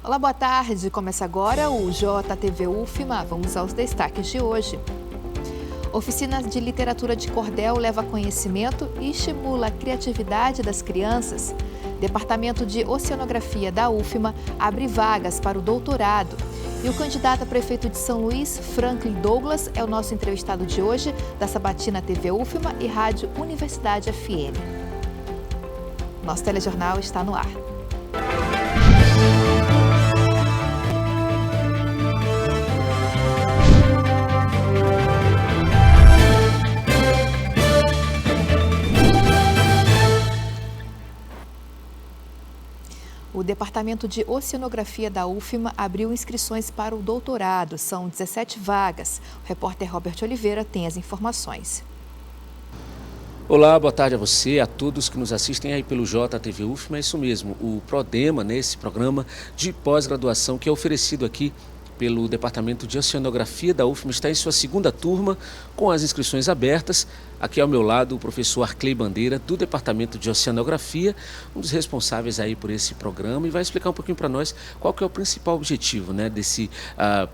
Olá, boa tarde. Começa agora o JTV UFMA. Vamos aos destaques de hoje. Oficina de literatura de cordel leva conhecimento e estimula a criatividade das crianças. Departamento de Oceanografia da UFMA abre vagas para o doutorado. E o candidato a prefeito de São Luís, Franklin Douglas, é o nosso entrevistado de hoje, da Sabatina TV UFMA e Rádio Universidade FM. Nosso telejornal está no ar. O Departamento de Oceanografia da UFMA abriu inscrições para o doutorado. São 17 vagas. O repórter Robert Oliveira tem as informações. Olá, boa tarde a você, a todos que nos assistem aí pelo JTV UFMA. É isso mesmo, o PRODEMA, esse programa de pós-graduação que é oferecido aqui pelo Departamento de Oceanografia da UFMA, está em sua segunda turma, com as inscrições abertas. Aqui ao meu lado o professor Arclay Bandeira, do Departamento de Oceanografia, um dos responsáveis aí por esse programa, e vai explicar um pouquinho para nós qual que é o principal objetivo, né, desse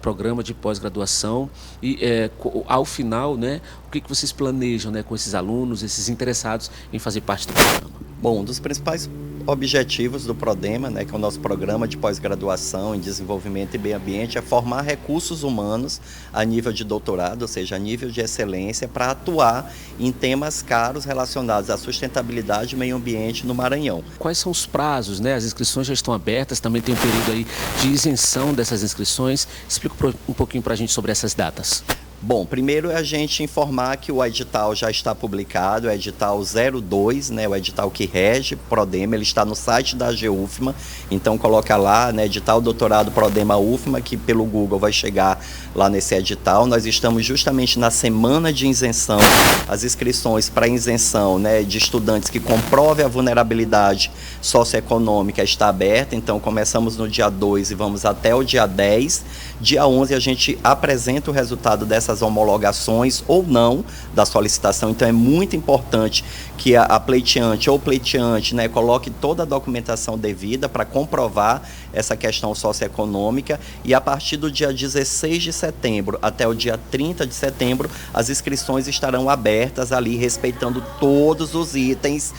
programa de pós-graduação e ao final, né, o que vocês planejam, né, com esses alunos, esses interessados em fazer parte do programa. Bom, um dos principais objetivos do PRODEMA, né, que é o nosso programa de pós-graduação em desenvolvimento e meio ambiente, é formar recursos humanos a nível de doutorado, ou seja, a nível de excelência, para atuar em temas caros relacionados à sustentabilidade e meio ambiente no Maranhão. Quais são os prazos, né? As inscrições já estão abertas, também tem um período aí de isenção dessas inscrições. Explica um pouquinho para a gente sobre essas datas. Bom, primeiro é a gente informar que o edital já está publicado, o edital 02, né, o edital que rege PRODEMA, ele está no site da AGUFMA, então coloca lá, né, edital doutorado PRODEMA UFMA, que pelo Google vai chegar lá nesse edital. Nós estamos justamente na semana de isenção, as inscrições para isenção, né, de estudantes que comprovem a vulnerabilidade socioeconômica está aberta, então começamos no dia 2 e vamos até o dia 10. Dia 11 a gente apresenta o resultado dessas homologações ou não da solicitação, então é muito importante que a pleiteante ou pleiteante, né, coloque toda a documentação devida para comprovar essa questão socioeconômica, e a partir do dia 16 de setembro até o dia 30 de setembro, as inscrições estarão abertas ali, respeitando todos os itens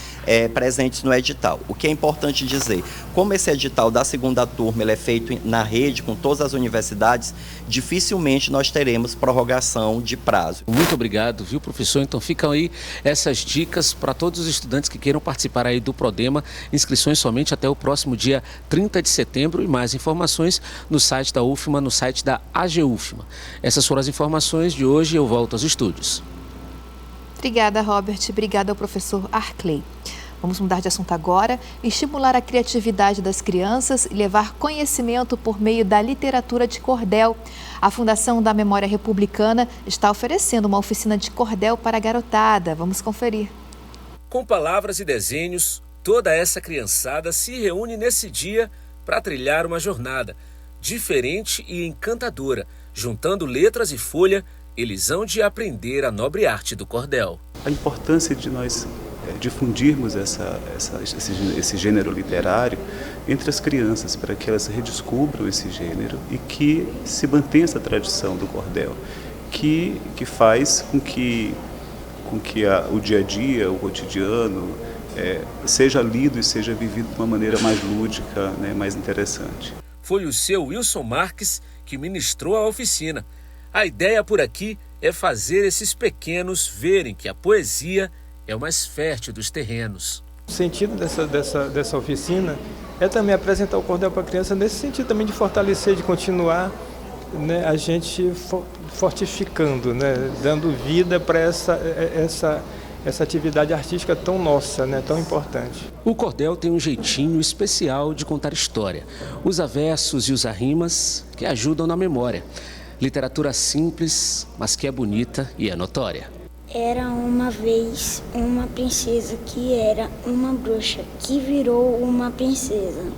presentes no edital. O que é importante dizer, como esse edital da segunda turma ele é feito na rede com todas as universidades, dificilmente nós teremos prorrogação de prazo. Muito obrigado, viu, professor? Então ficam aí essas dicas para todos os estudantes que queiram participar aí do PRODEMA. Inscrições somente até o próximo dia 30 de setembro e mais informações no site da UFMA, no site da AGUFMA. Essas foram as informações de hoje. Eu volto aos estúdios. Obrigada, Robert. Obrigada ao professor Arclay. Vamos mudar de assunto agora, estimular a criatividade das crianças e levar conhecimento por meio da literatura de cordel. A Fundação da Memória Republicana está oferecendo uma oficina de cordel para a garotada. Vamos conferir. Com palavras e desenhos, toda essa criançada se reúne nesse dia para trilhar uma jornada diferente e encantadora. Juntando letras e folha, eles hão de aprender a nobre arte do cordel. A importância de nós difundirmos esse gênero literário entre as crianças, para que elas redescubram esse gênero e que se mantenha essa tradição do cordel, que faz com que o dia a dia, o cotidiano, seja lido e seja vivido de uma maneira mais lúdica, né, mais interessante. Foi o seu Wilson Marques que ministrou a oficina. A ideia por aqui é fazer esses pequenos verem que a poesia é o mais fértil dos terrenos. O sentido dessa oficina é também apresentar o cordel para a criança, nesse sentido também de fortalecer, de continuar, né, a gente fortificando, né, dando vida para essa atividade artística tão nossa, né, tão importante. O cordel tem um jeitinho especial de contar história. Usa versos e usa rimas que ajudam na memória. Literatura simples, mas que é bonita e é notória. Era uma vez uma princesa que era uma bruxa, que virou uma princesa.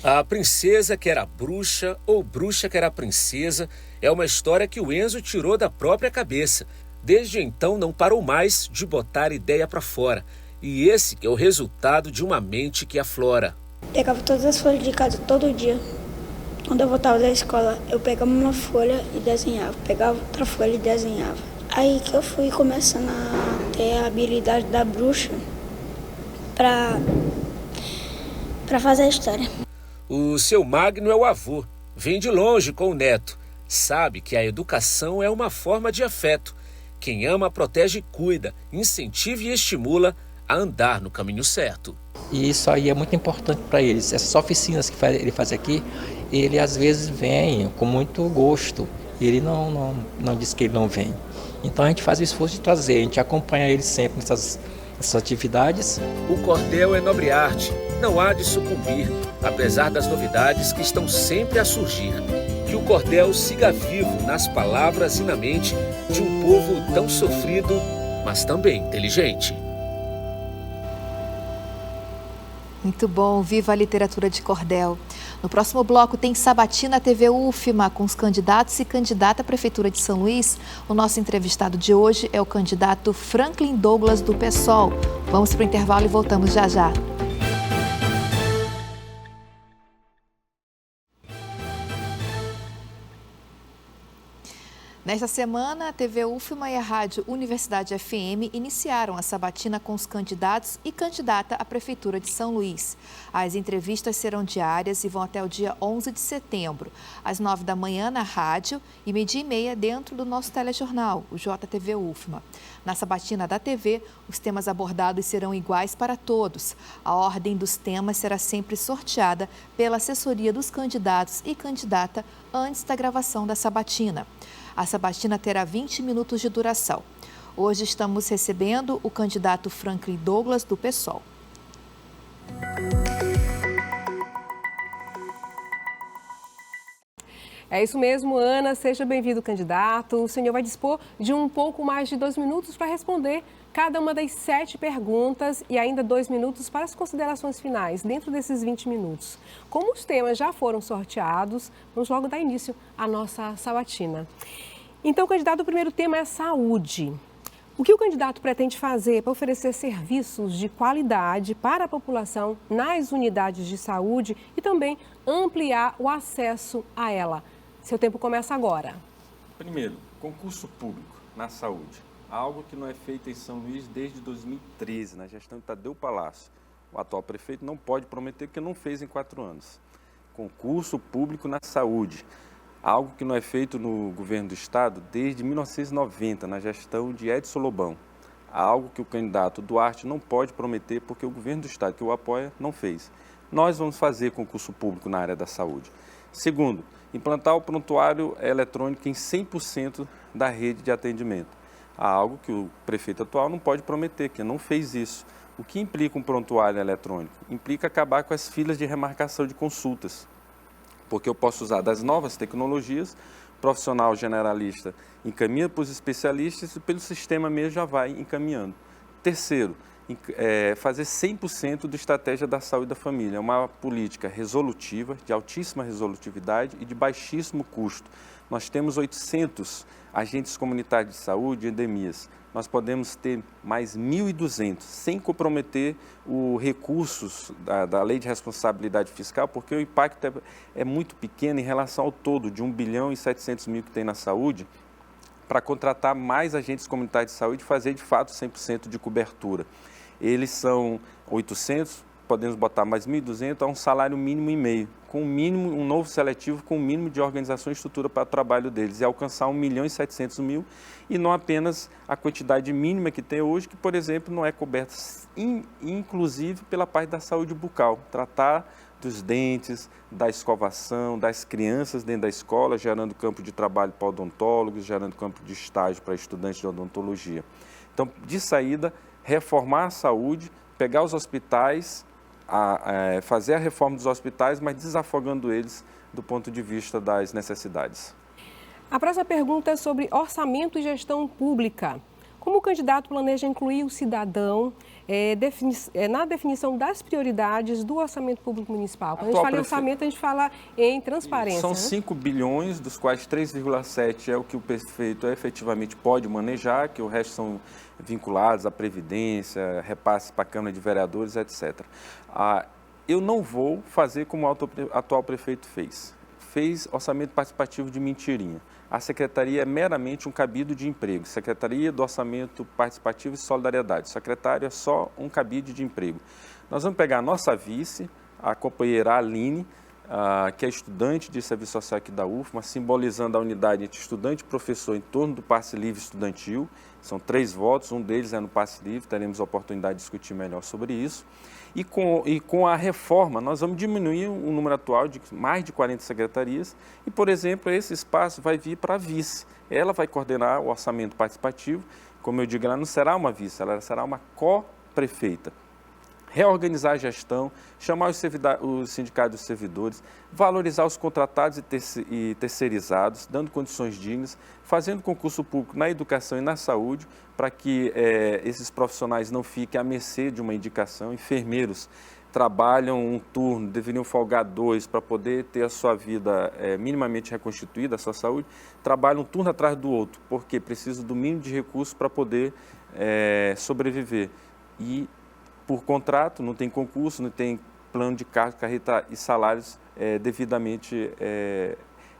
A princesa que era bruxa ou bruxa que era princesa é uma história que o Enzo tirou da própria cabeça. Desde então não parou mais de botar ideia para fora. E esse é o resultado de uma mente que aflora. Pegava todas as folhas de casa todo dia Quando eu voltava da escola, eu pegava uma folha e desenhava, pegava outra folha e desenhava. Aí que eu fui começando a ter a habilidade da bruxa para fazer a história. O seu Magno é o avô, vem de longe com o neto. Sabe que a educação é uma forma de afeto. Quem ama, protege e cuida, incentiva e estimula a andar no caminho certo. E isso aí é muito importante para eles. Essas oficinas que ele faz aqui, ele às vezes vem com muito gosto. Ele não diz que ele não vem. Então a gente faz o esforço de trazer, a gente acompanha ele sempre nessas atividades. O cordel é nobre arte, não há de sucumbir, apesar das novidades que estão sempre a surgir. Que o cordel siga vivo nas palavras e na mente de um povo tão sofrido, mas também inteligente. Muito bom, viva a literatura de cordel. No próximo bloco tem Sabatina TV UFMA com os candidatos e candidata à Prefeitura de São Luís. O nosso entrevistado de hoje é o candidato Franklin Douglas do PSOL. Vamos para o intervalo e voltamos já já. Nesta semana, a TV UFMA e a Rádio Universidade FM iniciaram a sabatina com os candidatos e candidata à Prefeitura de São Luís. As entrevistas serão diárias e vão até o dia 11 de setembro, às 9 da manhã na rádio e 12h30 dentro do nosso telejornal, o JTV UFMA. Na sabatina da TV, os temas abordados serão iguais para todos. A ordem dos temas será sempre sorteada pela assessoria dos candidatos e candidata antes da gravação da sabatina. A sabatina terá 20 minutos de duração. Hoje estamos recebendo o candidato Franklin Douglas do PSOL. É isso mesmo, Ana. Seja bem-vindo, candidato. O senhor vai dispor de um pouco mais de 2 minutos para responder cada uma das 7 perguntas e ainda 2 minutos para as considerações finais, dentro desses 20 minutos. Como os temas já foram sorteados, vamos logo dar início à nossa sabatina. Então, candidato, o primeiro tema é saúde. O que o candidato pretende fazer para oferecer serviços de qualidade para a população nas unidades de saúde e também ampliar o acesso a ela? Seu tempo começa agora. Primeiro, concurso público na saúde. Algo que não é feito em São Luís desde 2013, na gestão de Tadeu Palácio. O atual prefeito não pode prometer porque não fez em 4 anos. Concurso público na saúde. Algo que não é feito no governo do estado desde 1990, na gestão de Edson Lobão. Algo que o candidato Duarte não pode prometer porque o governo do estado que o apoia não fez. Nós vamos fazer concurso público na área da saúde. Segundo, implantar o prontuário eletrônico em 100% da rede de atendimento. Algo que o prefeito atual não pode prometer, que não fez isso. O que implica um prontuário eletrônico? Implica acabar com as filas de remarcação de consultas. Porque eu posso usar das novas tecnologias, o profissional generalista encaminha para os especialistas e pelo sistema mesmo já vai encaminhando. Terceiro, fazer 100% da estratégia da saúde da família. É uma política resolutiva, de altíssima resolutividade e de baixíssimo custo. Nós temos 800 agentes comunitários de saúde e endemias. Nós podemos ter mais 1.200, sem comprometer os recursos da Lei de Responsabilidade Fiscal, porque o impacto é muito pequeno em relação ao todo, de 1 bilhão e 700 mil que tem na saúde, para contratar mais agentes comunitários de saúde e fazer, de fato, 100% de cobertura. Eles são 800, podemos botar mais 1.200 a um salário mínimo e meio, com um novo seletivo com o mínimo de organização e estrutura para o trabalho deles, e alcançar 1 milhão e 700 mil, e não apenas a quantidade mínima que tem hoje, que, por exemplo, não é coberta, inclusive pela parte da saúde bucal, tratar dos dentes, da escovação, das crianças dentro da escola, gerando campo de trabalho para odontólogos, gerando campo de estágio para estudantes de odontologia. Então, de saída, reformar a saúde, pegar os hospitais, fazer a reforma dos hospitais, mas desafogando eles do ponto de vista das necessidades. A próxima pergunta é sobre orçamento e gestão pública. Como o candidato planeja incluir o cidadão na definição das prioridades do orçamento público municipal? Quando a gente fala em orçamento, a gente fala em transparência. São 5 bilhões, dos quais 3,7 é o que o prefeito efetivamente pode manejar, que o resto são vinculados à Previdência, repasses para a Câmara de Vereadores, etc. Eu não vou fazer como o atual prefeito fez. fez orçamento participativo de mentirinha. A secretaria é meramente um cabide de emprego. Secretaria do Orçamento Participativo e Solidariedade. O secretário é só um cabide de emprego. Nós vamos pegar a nossa vice, a companheira Aline, que é estudante de serviço social aqui da UFMA, simbolizando a unidade entre estudante e professor em torno do passe livre estudantil. São 3 votos, um deles é no passe livre, teremos a oportunidade de discutir melhor sobre isso. E com a reforma, nós vamos diminuir o número atual de mais de 40 secretarias e, por exemplo, esse espaço vai vir para a vice. Ela vai coordenar o orçamento participativo. Como eu digo, ela não será uma vice, ela será uma co-prefeita. Reorganizar a gestão, chamar os sindicatos dos servidores, valorizar os contratados e terceirizados, dando condições dignas, fazendo concurso público na educação e na saúde, para que esses profissionais não fiquem à mercê de uma indicação. Enfermeiros trabalham um turno, deveriam folgar 2 para poder ter a sua vida minimamente reconstituída, a sua saúde, trabalham um turno atrás do outro, porque precisam do mínimo de recursos para poder sobreviver. E por contrato, não tem concurso, não tem plano de carreira e salários devidamente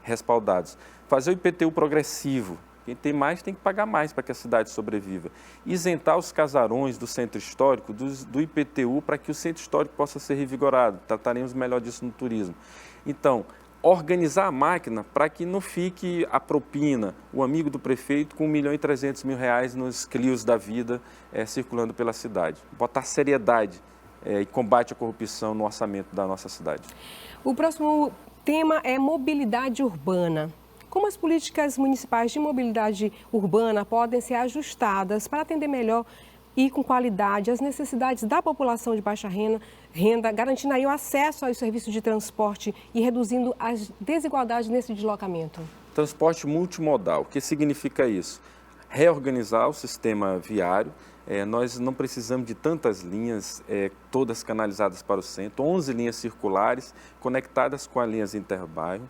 respaldados. Fazer o IPTU progressivo. Quem tem mais tem que pagar mais para que a cidade sobreviva. Isentar os casarões do centro histórico do IPTU para que o centro histórico possa ser revigorado. Trataremos melhor disso no turismo. Então, organizar a máquina para que não fique a propina, o amigo do prefeito com R$1.300.000 nos Clios da vida circulando pela cidade. Botar seriedade e combate à corrupção no orçamento da nossa cidade. O próximo tema é mobilidade urbana. Como as políticas municipais de mobilidade urbana podem ser ajustadas para atender melhor e com qualidade as necessidades da população de baixa renda, garantindo aí o acesso aos serviços de transporte e reduzindo as desigualdades nesse deslocamento? Transporte multimodal, o que significa isso? Reorganizar o sistema viário. Nós não precisamos de tantas linhas, todas canalizadas para o centro, 11 linhas circulares conectadas com as linhas interbairro.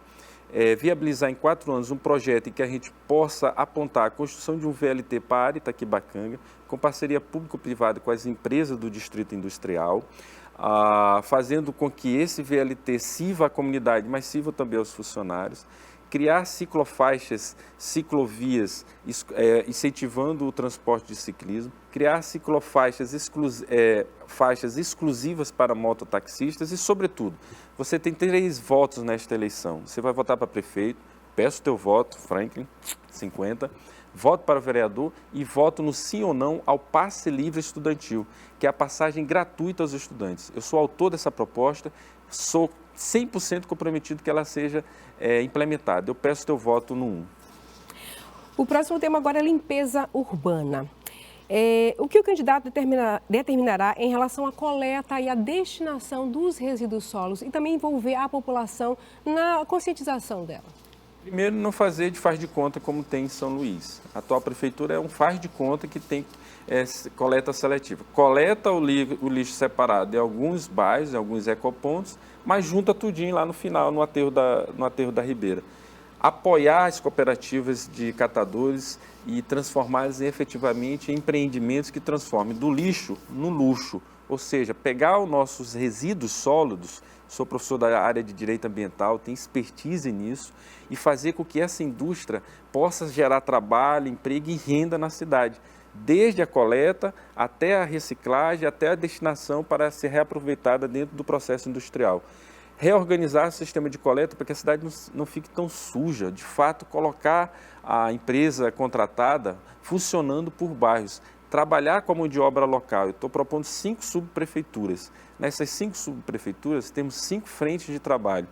Viabilizar em 4 anos um projeto em que a gente possa apontar a construção de um VLT para a área Itaquibacanga, com parceria público-privada com as empresas do Distrito Industrial, fazendo com que esse VLT sirva à comunidade, mas sirva também aos funcionários. Criar ciclofaixas, ciclovias, incentivando o transporte de ciclismo. Criar ciclofaixas faixas exclusivas para mototaxistas e, sobretudo, você tem 3 votos nesta eleição. Você vai votar para prefeito, peço o teu voto, Franklin, 50, voto para vereador e voto no sim ou não ao passe livre estudantil, que é a passagem gratuita aos estudantes. Eu sou autor dessa proposta, sou 100% comprometido que ela seja implementada. Eu peço teu voto no 1. O próximo tema agora é limpeza urbana. O que o candidato determinará em relação à coleta e à destinação dos resíduos sólidos e também envolver a população na conscientização dela? Primeiro, não fazer de faz de conta como tem em São Luís. A atual prefeitura é um faz de conta que tem coleta seletiva. Coleta o lixo separado em alguns bairros, em alguns ecopontos, mas junta tudinho lá no final, no aterro da Ribeira. Apoiar as cooperativas de catadores e transformá-las efetivamente em empreendimentos que transformem do lixo no luxo. Ou seja, pegar os nossos resíduos sólidos, sou professor da área de Direito Ambiental, tenho expertise nisso, e fazer com que essa indústria possa gerar trabalho, emprego e renda na cidade, desde a coleta até a reciclagem, até a destinação para ser reaproveitada dentro do processo industrial. Reorganizar o sistema de coleta para que a cidade não fique tão suja, de fato colocar a empresa contratada funcionando por bairros, trabalhar com a mão de obra local. Eu estou propondo 5 subprefeituras. Nessas 5 subprefeituras temos 5 frentes de trabalho,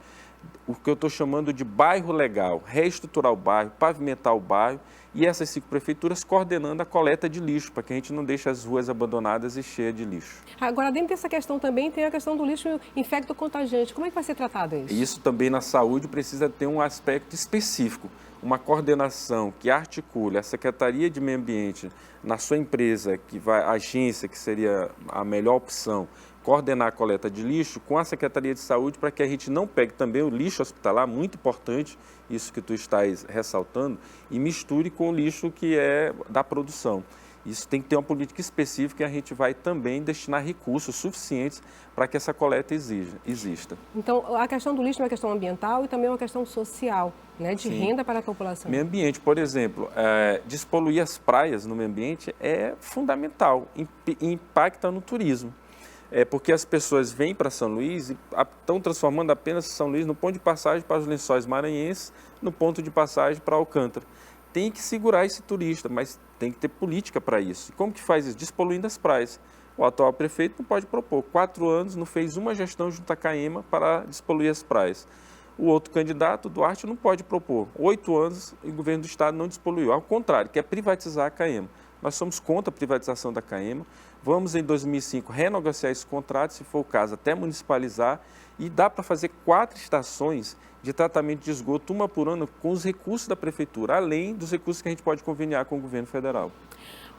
o que eu estou chamando de bairro legal, reestruturar o bairro, pavimentar o bairro e essas 5 prefeituras coordenando a coleta de lixo, para que a gente não deixe as ruas abandonadas e cheias de lixo. Agora, dentro dessa questão também tem a questão do lixo infecto-contagiante. Como é que vai ser tratado isso? Isso também na saúde precisa ter um aspecto específico, uma coordenação que articule a Secretaria de Meio Ambiente na sua empresa, a agência, que seria a melhor opção, coordenar a coleta de lixo com a Secretaria de Saúde para que a gente não pegue também o lixo hospitalar, muito importante, isso que tu estás ressaltando, e misture com o lixo que é da produção. Isso tem que ter uma política específica e a gente vai também destinar recursos suficientes para que essa coleta exista. Então, a questão do lixo é uma questão ambiental e também uma questão social, né, de renda para a população. Meio ambiente, por exemplo, despoluir as praias no meio ambiente é fundamental, impacta no turismo. Porque as pessoas vêm para São Luís e estão transformando apenas São Luís no ponto de passagem para os Lençóis Maranhenses, no ponto de passagem para Alcântara. Tem que segurar esse turista, mas tem que ter política para isso. E como que faz isso? Despoluindo as praias. O atual prefeito não pode propor. 4 anos não fez uma gestão junto à CAEMA para despoluir as praias. O outro candidato, Duarte, não pode propor. 8 anos e o governo do estado não despoluiu. Ao contrário, quer privatizar a CAEMA. Nós somos contra a privatização da CAEMA. Vamos, em 2005, renegociar esse contrato, se for o caso, até municipalizar. E dá para fazer 4 estações de tratamento de esgoto, uma por ano, com os recursos da prefeitura, além dos recursos que a gente pode conveniar com o governo federal.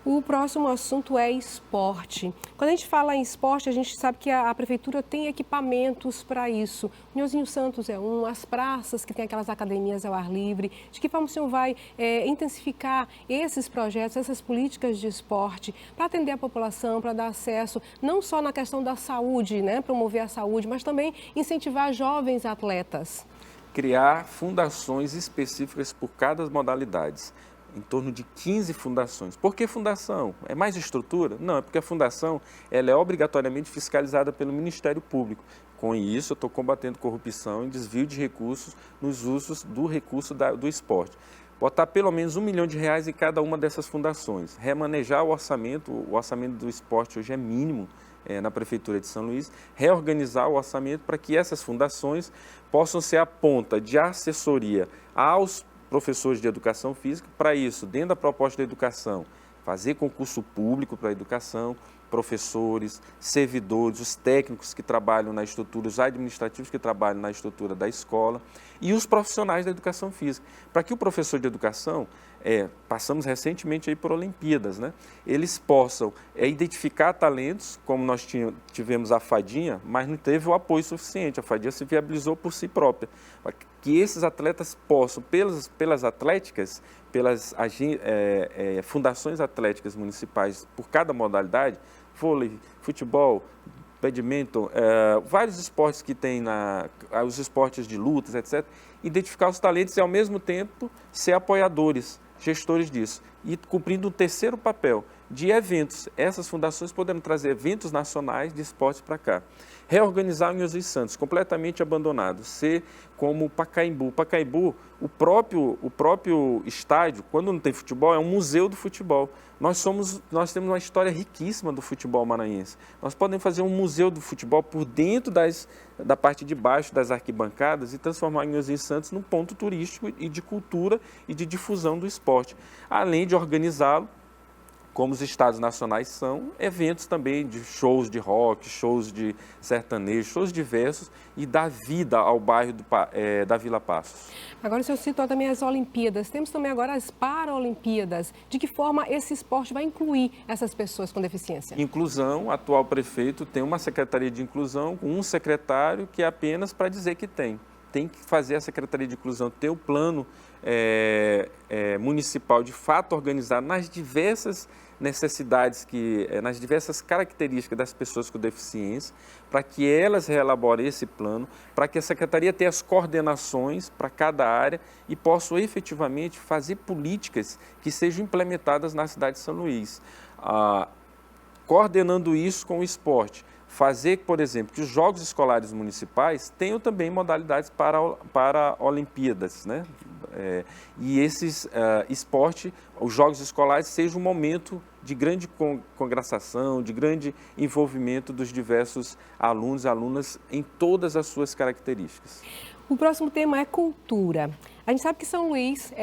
O próximo assunto é esporte. Quando a gente fala em esporte, a gente sabe que a prefeitura tem equipamentos para isso. O Nhozinho Santos é um, as praças que tem aquelas academias ao ar livre. De que forma o senhor vai intensificar esses projetos, essas políticas de esporte para atender a população, para dar acesso, não só na questão da saúde, né, promover a saúde, mas também incentivar jovens atletas? Criar fundações específicas por cada modalidade. Em torno de 15 fundações. Por que fundação? É mais estrutura? Não, é porque a fundação ela é obrigatoriamente fiscalizada pelo Ministério Público. Com isso, eu estou combatendo corrupção e desvio de recursos nos usos do recurso do esporte. Botar pelo menos R$1 milhão em cada uma dessas fundações. Remanejar o orçamento do esporte hoje é mínimo na Prefeitura de São Luís. Reorganizar o orçamento para que essas fundações possam ser a ponta de assessoria aos professores de educação física. Para isso, dentro da proposta da educação, fazer concurso público para a educação, professores, servidores, os técnicos que trabalham na estrutura, os administrativos que trabalham na estrutura da escola e os profissionais da educação física. Para que o professor de educação, passamos recentemente aí por Olimpíadas, né? Eles possam identificar talentos, como nós tivemos a Fadinha, mas não teve o apoio suficiente. A Fadinha se viabilizou por si própria. Que esses atletas possam, pelas atléticas, pelas fundações atléticas municipais, por cada modalidade, vôlei, futebol, badminton, vários esportes que tem, os esportes de lutas, etc., identificar os talentos e, ao mesmo tempo, ser apoiadores, gestores disso. E cumprindo um terceiro papel, de eventos. Essas fundações poderão trazer eventos nacionais de esporte para cá. Reorganizar o Nhozinho Santos, completamente abandonado. Ser como o Pacaembu. O Pacaembu, o próprio estádio, quando não tem futebol, é um museu do futebol. Nós temos uma história riquíssima do futebol maranhense. Nós podemos fazer um museu do futebol por dentro da parte de baixo das arquibancadas e transformar o Nhozinho Santos num ponto turístico e de cultura e de difusão do esporte. Além de organizá-lo, como os estados nacionais são, eventos também de shows de rock, shows de sertanejo, shows diversos e dar vida ao bairro da Vila Passos. Agora o senhor citou também as Olimpíadas, temos também agora as Paralimpíadas. De que forma esse esporte vai incluir essas pessoas com deficiência? Inclusão, o atual prefeito tem uma secretaria de inclusão, um secretário que é apenas para dizer que tem. Tem que fazer a Secretaria de Inclusão ter o plano municipal de fato organizado nas diversas necessidades, nas diversas características das pessoas com deficiência, para que elas reelaborem esse plano, para que a Secretaria tenha as coordenações para cada área e possa efetivamente fazer políticas que sejam implementadas na cidade de São Luís. Coordenando isso com o esporte. Fazer, por exemplo, que os Jogos Escolares Municipais tenham também modalidades para Olimpíadas, né? E esses esporte, os Jogos Escolares, sejam um momento de grande congraçação, de grande envolvimento dos diversos alunos e alunas em todas as suas características. O próximo tema é cultura. A gente sabe que São Luís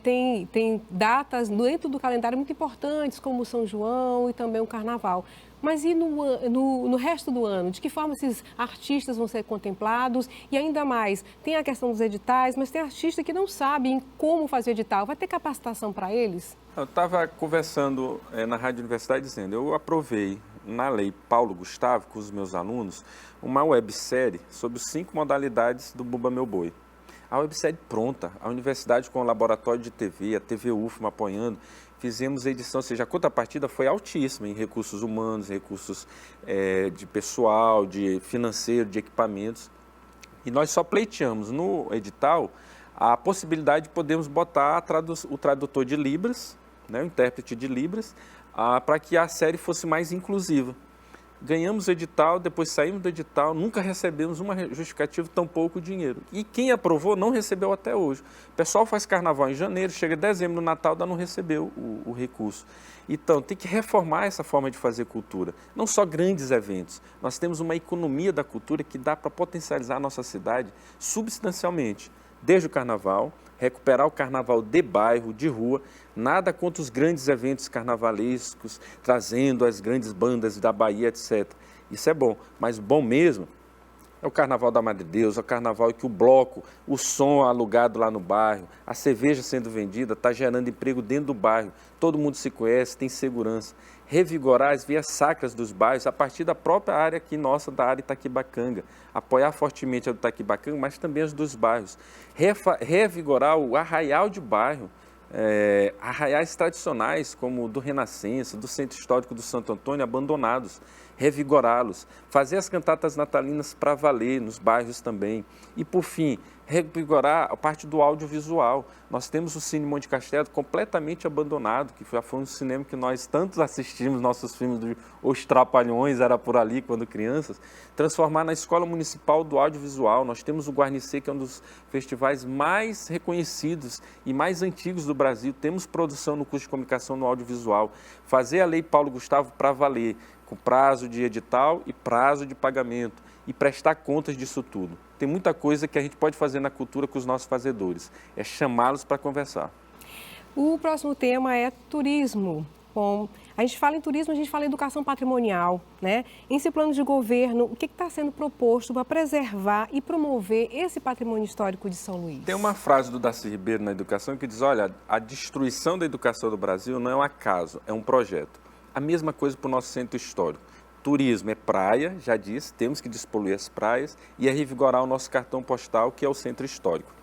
tem datas dentro do calendário muito importantes, como o São João e também o Carnaval. Mas e no resto do ano? De que forma esses artistas vão ser contemplados? E ainda mais, tem a questão dos editais, mas tem artista que não sabe como fazer edital. Vai ter capacitação para eles? Eu estava conversando na Rádio Universidade dizendo, eu aprovei na lei Paulo Gustavo, com os meus alunos, uma websérie sobre 5 modalidades do Bumba Meu Boi. A websérie pronta, a universidade com o laboratório de TV, a TV UFMA apoiando, fizemos a edição, ou seja, a contrapartida foi altíssima em recursos humanos, recursos de pessoal, de financeiro, de equipamentos. E nós só pleiteamos no edital a possibilidade de podermos botar o tradutor de Libras, né, o intérprete de Libras, para que a série fosse mais inclusiva. Ganhamos o edital, depois saímos do edital, nunca recebemos uma justificativa, tão pouco dinheiro. E quem aprovou não recebeu até hoje. O pessoal faz carnaval em janeiro, chega dezembro, no Natal, ainda não recebeu o recurso. Então, tem que reformar essa forma de fazer cultura. Não só grandes eventos. Nós temos uma economia da cultura que dá para potencializar a nossa cidade substancialmente. Desde o carnaval, recuperar o carnaval de bairro, de rua, nada contra os grandes eventos carnavalescos, trazendo as grandes bandas da Bahia, etc. Isso é bom, mas bom mesmo é o Carnaval da Madre Deus, é o carnaval que o bloco, o som alugado lá no bairro, a cerveja sendo vendida, está gerando emprego dentro do bairro, todo mundo se conhece, tem segurança. Revigorar as vias sacras dos bairros a partir da própria área aqui nossa, da área Itaquibacanga. Apoiar fortemente a do Itaquibacanga, mas também as dos bairros. Revigorar o arraial de bairro, arraiais tradicionais como o do Renascença, do Centro Histórico do Santo Antônio, abandonados. Revigorá-los, fazer as cantatas natalinas para valer nos bairros também. E, por fim, revigorar a parte do audiovisual. Nós temos o Cine Monte Castelo completamente abandonado, que já foi um cinema que nós tantos assistimos, nossos filmes Os Trapalhões, era por ali quando crianças, transformar na Escola Municipal do Audiovisual. Nós temos o Guarnicê, que é um dos festivais mais reconhecidos e mais antigos do Brasil. Temos produção no curso de comunicação no audiovisual. Fazer a Lei Paulo Gustavo para valer, com prazo de edital e prazo de pagamento, e prestar contas disso tudo. Tem muita coisa que a gente pode fazer na cultura com os nossos fazedores, é chamá-los para conversar. O próximo tema é turismo. Bom, a gente fala em turismo, a gente fala em educação patrimonial, né? Em esse plano de governo, o que está sendo proposto para preservar e promover esse patrimônio histórico de São Luís? Tem uma frase do Darcy Ribeiro na educação que diz, olha, a destruição da educação do Brasil não é um acaso, é um projeto. A mesma coisa para o nosso centro histórico. Turismo é praia, já disse, temos que despoluir as praias e é revigorar o nosso cartão postal, que é o centro histórico.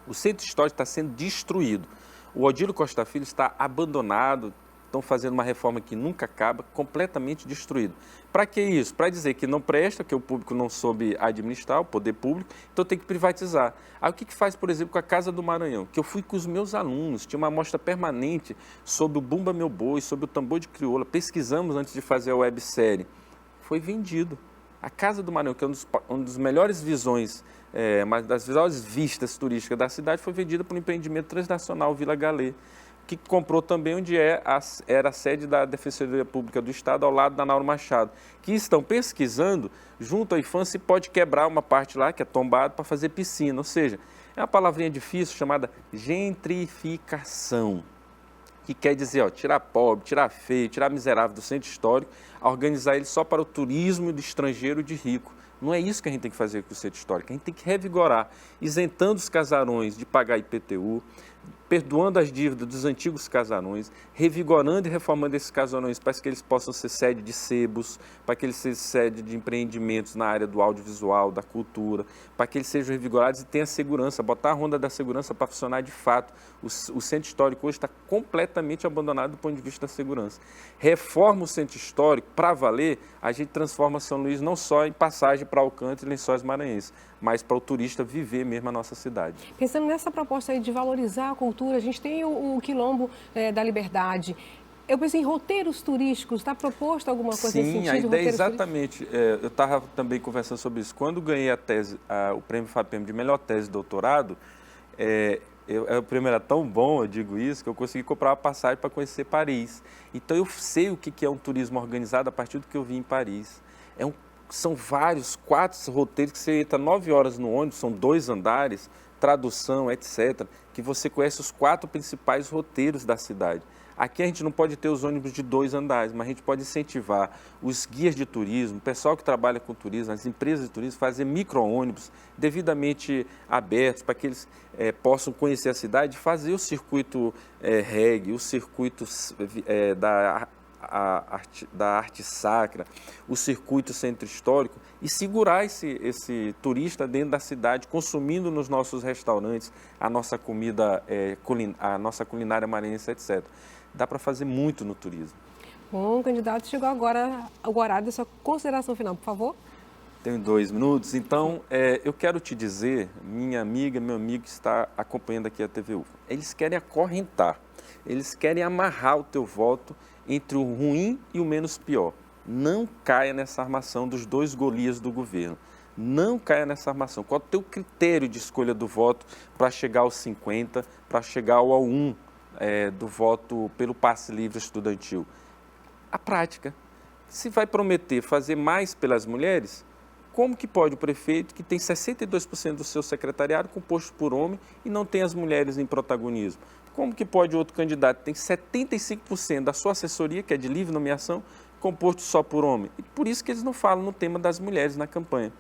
O centro histórico está sendo destruído. O Odílio Costa Filho está abandonado, estão fazendo uma reforma que nunca acaba, completamente destruído. Para que isso? Para dizer que não presta, que o público não soube administrar, o poder público, então tem que privatizar. Aí o que faz, por exemplo, com a Casa do Maranhão? Que eu fui com os meus alunos, tinha uma amostra permanente sobre o Bumba Meu Boi, sobre o tambor de crioula, pesquisamos antes de fazer a websérie. Foi vendido. A Casa do Maranhão, que é uma das melhores visões, uma das melhores vistas turísticas da cidade, foi vendida por um empreendimento transnacional, Vila Galê, que comprou também onde era a sede da Defensoria Pública do Estado, ao lado da Nauro Machado, que estão pesquisando junto à IFAM se pode quebrar uma parte lá, que é tombado, para fazer piscina. Ou seja, é uma palavrinha difícil chamada gentrificação, que quer dizer, tirar pobre, tirar feio, tirar miserável do centro histórico, organizar ele só para o turismo do estrangeiro de rico. Não é isso que a gente tem que fazer com o centro histórico, a gente tem que revigorar, isentando os casarões de pagar IPTU, perdoando as dívidas dos antigos casarões, revigorando e reformando esses casarões para que eles possam ser sede de sebos, para que eles sejam sede de empreendimentos na área do audiovisual, da cultura, para que eles sejam revigorados e tenham segurança, botar a ronda da segurança para funcionar de fato. O centro histórico hoje está completamente abandonado do ponto de vista da segurança. Reforma o centro histórico, para valer, a gente transforma São Luís não só em passagem para Alcântara e Lençóis Maranhenses, mas para o turista viver mesmo a nossa cidade. Pensando nessa proposta aí de valorizar a cultura, a gente tem o Quilombo da Liberdade. Eu pensei em roteiros turísticos, está proposto alguma coisa nesse sentido? Sim, a ideia é exatamente. Eu estava também conversando sobre isso. Quando ganhei o prêmio FAPEM de melhor tese de doutorado, o prêmio era tão bom, eu digo isso, que eu consegui comprar uma passagem para conhecer Paris. Então eu sei o que é um turismo organizado a partir do que eu vi em Paris. São vários, 4 roteiros que você entra 9 horas no ônibus, são 2 andares, tradução, etc., que você conhece os 4 principais roteiros da cidade. Aqui a gente não pode ter os ônibus de 2 andares, mas a gente pode incentivar os guias de turismo, o pessoal que trabalha com turismo, as empresas de turismo, fazer micro-ônibus devidamente abertos para que eles possam conhecer a cidade, fazer o circuito reggae, o circuito da da arte sacra, o circuito centro histórico e segurar esse turista dentro da cidade, consumindo nos nossos restaurantes a nossa comida, a nossa culinária maranhense, etc. Dá para fazer muito no turismo. Bom, candidato, chegou agora o horário da sua consideração final, por favor. Tenho 2 minutos, então eu quero te dizer, minha amiga, meu amigo que está acompanhando aqui a TV UFMA, eles querem acorrentar, eles querem amarrar o teu voto entre o ruim e o menos pior. Não caia nessa armação dos 2 Golias do governo. Não caia nessa armação. Qual é o teu critério de escolha do voto para chegar aos 50, para chegar ao 1 do voto pelo passe livre estudantil? A prática. Se vai prometer fazer mais pelas mulheres, como que pode o prefeito, que tem 62% do seu secretariado composto por homem e não tem as mulheres em protagonismo? Como que pode outro candidato que tem 75% da sua assessoria, que é de livre nomeação, composto só por homem? E por isso que eles não falam no tema das mulheres na campanha.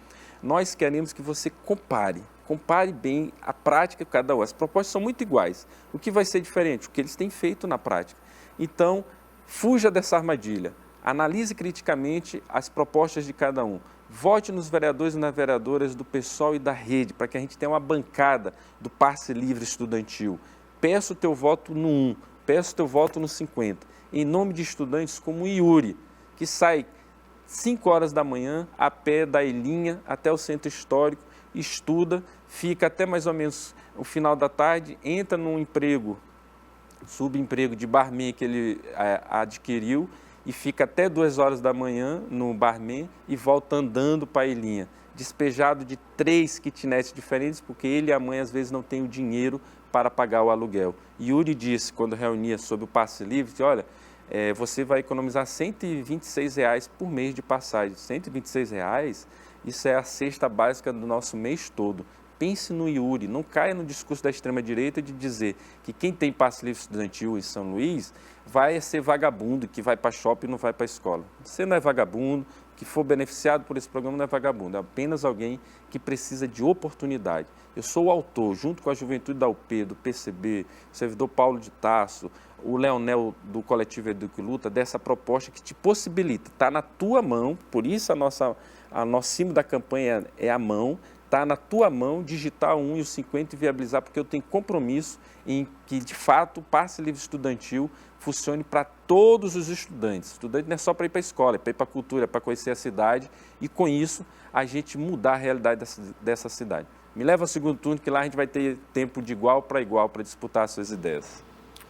Nós queremos que você compare bem a prática de cada um. As propostas são muito iguais. O que vai ser diferente? O que eles têm feito na prática. Então, fuja dessa armadilha. Analise criticamente as propostas de cada um. Vote nos vereadores e nas vereadoras do PSOL e da Rede, para que a gente tenha uma bancada do passe livre estudantil. Peço o teu voto no 1, peço o teu voto no 50. Em nome de estudantes como o Yuri, que sai 5 horas da manhã, a pé da Ilhinha até o centro histórico, estuda, fica até mais ou menos o final da tarde, entra num emprego, subemprego de barman que ele adquiriu e fica até 2 horas da manhã no barman e volta andando para a Ilhinha, despejado de 3 kitnets diferentes, porque ele e a mãe às vezes não têm o dinheiro para pagar o aluguel. Yuri disse, quando reunia sobre o passe livre, que olha, você vai economizar R$ 126 por mês de passagem. R$ 126, isso é a cesta básica do nosso mês todo. Pense no Yuri, não caia no discurso da extrema-direita de dizer que quem tem passe livre estudantil em São Luís vai ser vagabundo, que vai para shopping e não vai para a escola. Você não é vagabundo, que for beneficiado por esse programa não é vagabundo, é apenas alguém que precisa de oportunidade. Eu sou o autor, junto com a juventude da UP, do PCB, o servidor Paulo de Tarso, o Leonel do Coletivo Educa e Luta, dessa proposta que te possibilita, está na tua mão, por isso a nosso cimo da campanha é a mão, está na tua mão digitar o 1 e o 50 e viabilizar, porque eu tenho compromisso em que, de fato, o passe livre estudantil funcione para todos os estudantes. Estudante não é só para ir para a escola, é para ir para a cultura, é para conhecer a cidade e, com isso, a gente mudar a realidade dessa cidade. Me leva ao segundo turno, que lá a gente vai ter tempo de igual para disputar as suas ideias.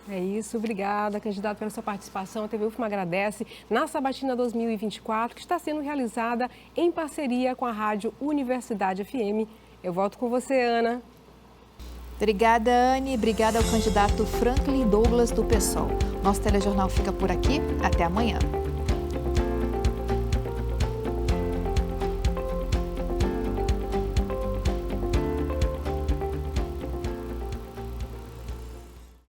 É isso, obrigada, candidato, pela sua participação. A TV UFMA agradece na Sabatina 2024, que está sendo realizada em parceria com a Rádio Universidade FM. Eu volto com você, Ana. Obrigada, Anne. Obrigada ao candidato Franklin Douglas, do PSOL. Nosso telejornal fica por aqui. Até amanhã.